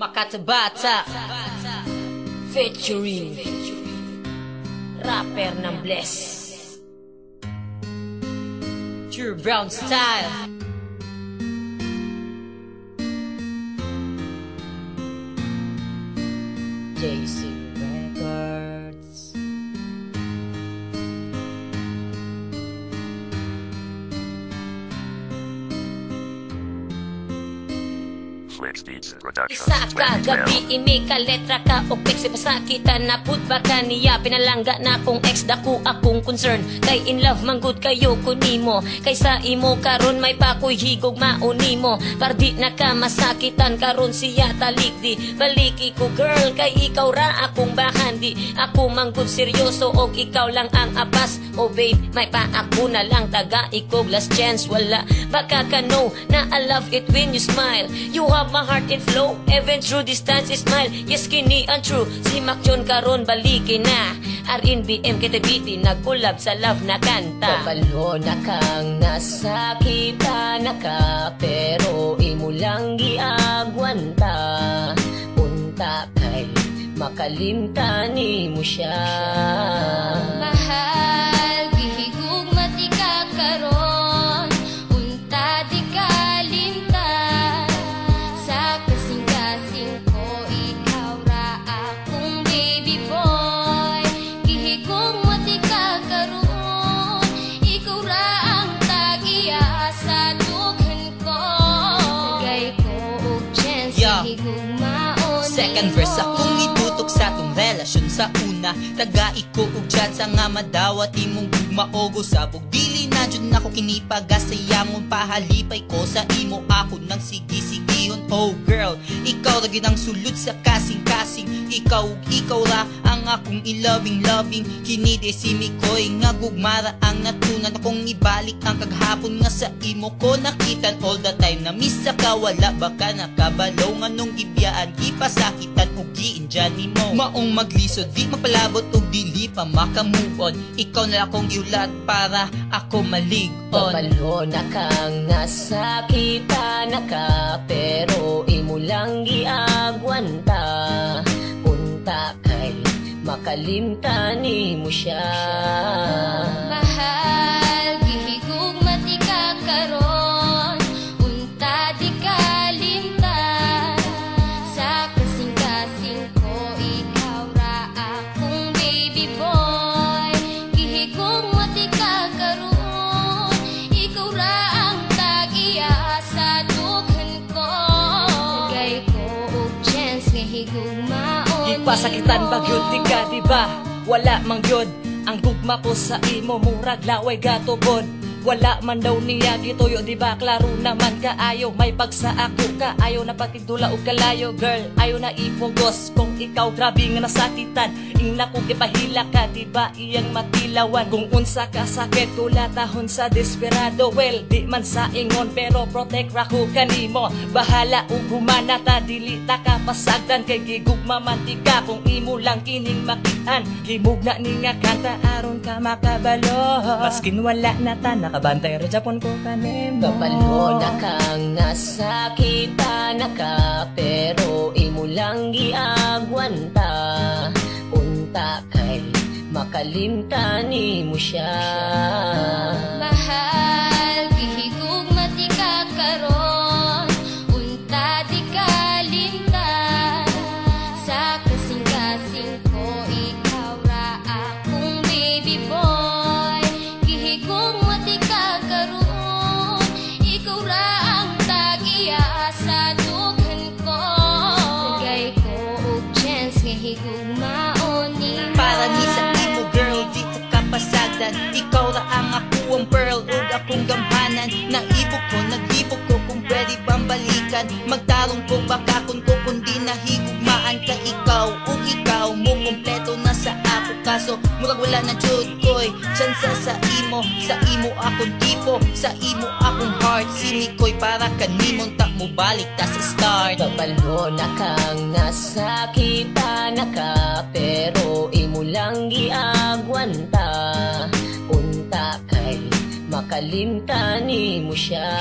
Makatabata featuring rapper ng Bless, True Brown Style. JC Records. Isa ka gabi imi ka letra ka o pexi pasakitan na put baka niya pinalangga na kong ex dako akong concern kay in love manggod kayo kunimo kaysa imo karon may pakoy higog maunimo pardi na ka masakitan karon siya talikdi baliki ko girl kay ikaw ra akong bahandi ako manggod seryoso og ikaw lang ang apas oh babe may pa ako na lang taga ikog last chance wala baka ka know na I love it when you smile you have my heart in flow even through distance smile yes kini ang true si Macjon karon baliki na RNBM KTBT nagkulab sa love na kanta kabalo na kang nasakitan na ka pero imo lang giagwanta punta kay makalimtan mo siya mahal gihigug mati ka karon unta di kalimtan sa kasing-kasing ko ikaw ra akong baby boy gihigug mati ka karon ikaw ra ang tagiya sa dughan ko gay ko og chance gihigug maon second verse akong itutok sa tong relasyon sa una taga iko og chance nga madawat imong gugmaog usabog dili na jud nako kinipagasayangon pahalipay ko sa imo ako nang sige-sigihon oh girl ikaw ra gyud ang sulod sa kasing-kasing ikaw ra ang akong loving kini de si Mikoy nga gugmara ang natunan akong ibalik ang kaghapon nga sa imo ko nakitan all the time na miss ka wala baka nakabalaw nga nung gibiyaan gipasakitan og giinjan nimo maong maglisod di mapalabot og dili pa makamove on ikaw na akong giulat para ako malig on kabalo na kang nasakitan na ka pero imo lang giagwanta punta kay makalimtan mo siya mahal gihigug mati ka karon unta di kalimtan sa kasing-kasing ko ikaw ra akong baby boy gihigug mati ka karon ikaw ra ang tagiya sa dughan ko gay ko og chance nga higug maon ipasakitan bagyod di ka diba wala mang gyud ang gugma ko sa imo murag laway gatubod wala man daw niya gituyo di ba klaro naman kaayo may pagsa ako kaayo na patigdula og kalayo girl ayo na ipugos kung ikaw grabe nga nasakitan ina ko gipahila ka di ba iyang matilawan kung unsa ka sakit kulatahon sa desperado well di man sa ingon pero protect ra ko kanimo bahala ug humana ta dili ta ka pasagdan kay gigugma mantika kung imo lang kining makitan himugna ni nga kanta aron ka makabalo maskin wala na ta nakabantay ra japon ko kanimo kabalo na kang nasakitan na ka pero imo lang giagwanta unta kay makalimtan mo siya mahal gihigug mati ka karon unta di kalimtan sa kasing-kasing ko ikaw ra akong baby boy gihigug mati ka karon ikaw ra ang tagiya sa dughan ko gay ko og chance nga higug maon para ni sa imo girl di ta kapasagdan ikaw ra ang ako ang pearl ug akong gamhanan naibog ko naghibog ko kung pwede bang balikan magtarong ko baka kun ko kundi nahigugmaan ka ikaw ug ikaw mo kompleto na sa ako kaso murag wala na jud koy chance sa imo akong tipo sa imo akong heart si Mikoy para kanimon ta mo balik ta sa start kabalo na kang nasakitan na ka pero imo lang giagwanta unta kay makalimtan mo siya